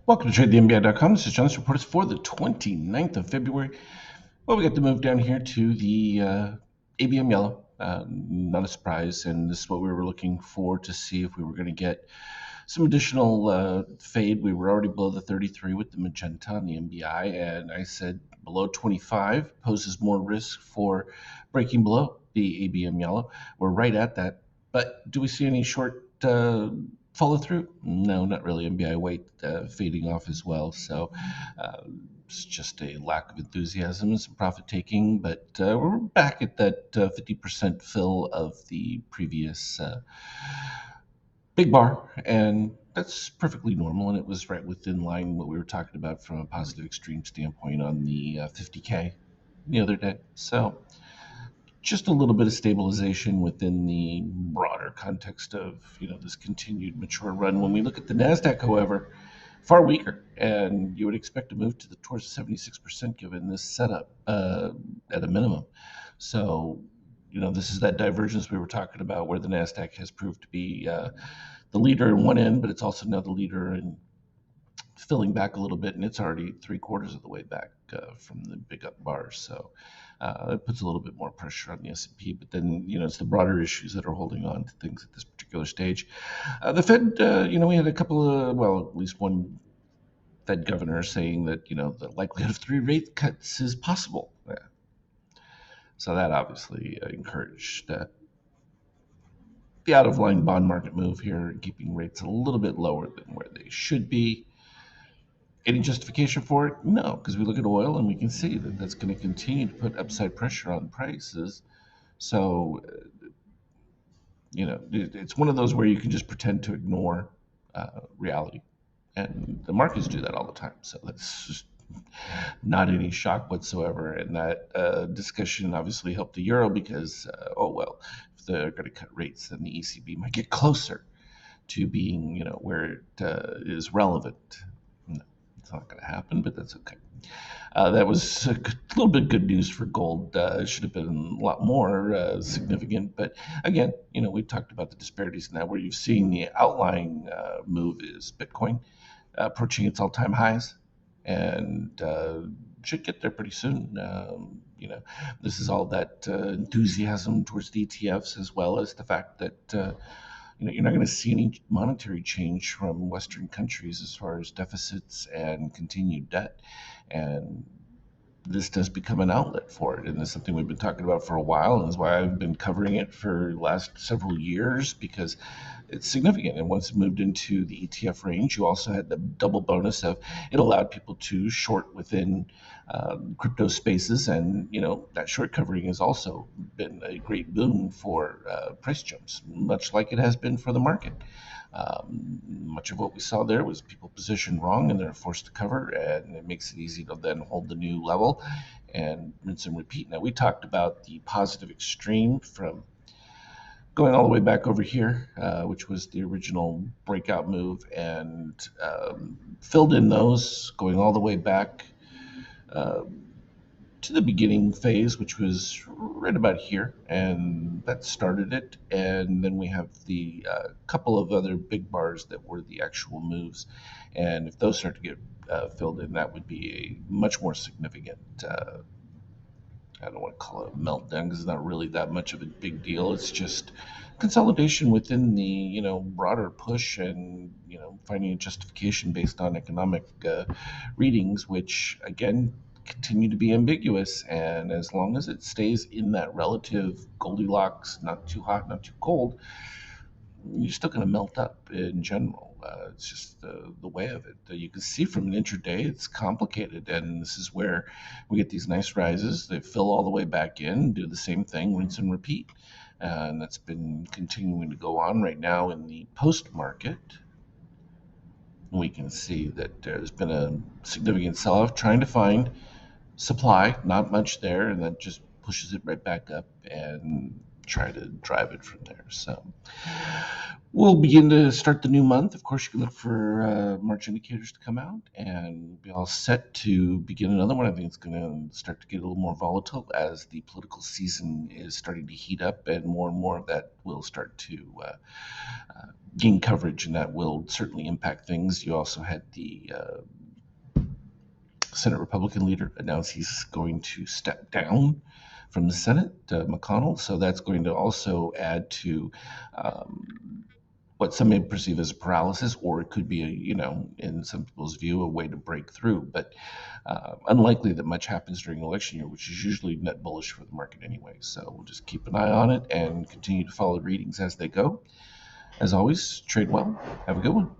Welcome to TradeTheNBI.com. This is John. This report is for the 29th of February. Well, we got to move down here to the ABM yellow. Not a surprise, and this is what we were looking for to see if we were going to get some additional fade. We were already below the 33 with the magenta on the NBI, and I said below 25 poses more risk for breaking below the ABM yellow. We're right at that, but do we see any short follow through? No, not really. NBI weight fading off as well. So uh, it's just a lack of enthusiasm and some profit taking. But we're back at that 50% fill of the previous big bar. And that's perfectly normal. And it was right within line what we were talking about from a positive extreme standpoint on the 50K the other day. So just a little bit of stabilization within the broader context of this continued mature run. When we look at the Nasdaq, however, far weaker, and you would expect to move to the towards 76% given this setup at a minimum. So this is that divergence we were talking about, where the Nasdaq has proved to be the leader in one end, but it's also now the leader in filling back a little bit, and it's already 3/4 of the way back from the big up bars. So it puts a little bit more pressure on the S&P. But then it's the broader issues that are holding on to things at this particular stage. The Fed, we had a couple of, well, at least one Fed governor saying that the likelihood of 3 rate cuts is possible. So that obviously encouraged the out of line bond market move here, keeping rates a little bit lower than where they should be. Any justification for it? No, because we look at oil and we can see that that's going to continue to put upside pressure on prices. So, it's one of those where you can just pretend to ignore reality. And the markets do that all the time. So that's just not any shock whatsoever. And that discussion obviously helped the euro because, if they're going to cut rates, then the ECB might get closer to being, where it is relevant. No, it's not going to happen, but that's okay. That was a little bit good news for gold. It should have been a lot more significant. But again, we talked about the disparities now, where you've seen the outlying move is Bitcoin approaching its all-time highs, and should get there pretty soon. This is all that enthusiasm towards the ETFs, as well as the fact that you're not going to see any monetary change from Western countries as far as deficits and continued debt. And this does become an outlet for it. And it's something we've been talking about for a while. And that's why I've been covering it for the last several years, because it's significant. And once it moved into the ETF range, you also had the double bonus of it allowed people to short within crypto spaces. And, that short covering has also been a great boon for price jumps, much like it has been for the market. Much of what we saw there was people positioned wrong and they're forced to cover, and it makes it easy to then hold the new level and rinse and repeat. Now, we talked about the positive extreme from going all the way back over here, which was the original breakout move, and filled in those going all the way back uh, to the beginning phase, which was right about here, and that started it. And then we have the couple of other big bars that were the actual moves, and if those start to get filled in, that would be a much more significant. I don't want to call it a meltdown because it's not really that much of a big deal. It's just consolidation within the broader push, and finding a justification based on economic readings, which again continue to be ambiguous. And as long as it stays in that relative Goldilocks, not too hot, not too cold, you're still going to melt up in general. It's just the way of it. You can see from an intraday, it's complicated, and this is where we get these nice rises. They fill all the way back in, do the same thing, rinse and repeat, and that's been continuing to go on right now in the post market. We can see that there's been a significant sell-off trying to find supply, not much there, and that just pushes it right back up and try to drive it from there. So we'll begin to start the new month. Of course, you can look for March indicators to come out and be all set to begin another one. I think it's going to start to get a little more volatile as the political season is starting to heat up, and more of that will start to gain coverage, and that will certainly impact things. You also had the Senate Republican leader announce he's going to step down from the Senate, McConnell. So that's going to also add to what some may perceive as paralysis, or it could be, in some people's view, a way to break through. But unlikely that much happens during election year, which is usually net bullish for the market anyway. So we'll just keep an eye on it and continue to follow readings as they go. As always, trade well. Have a good one.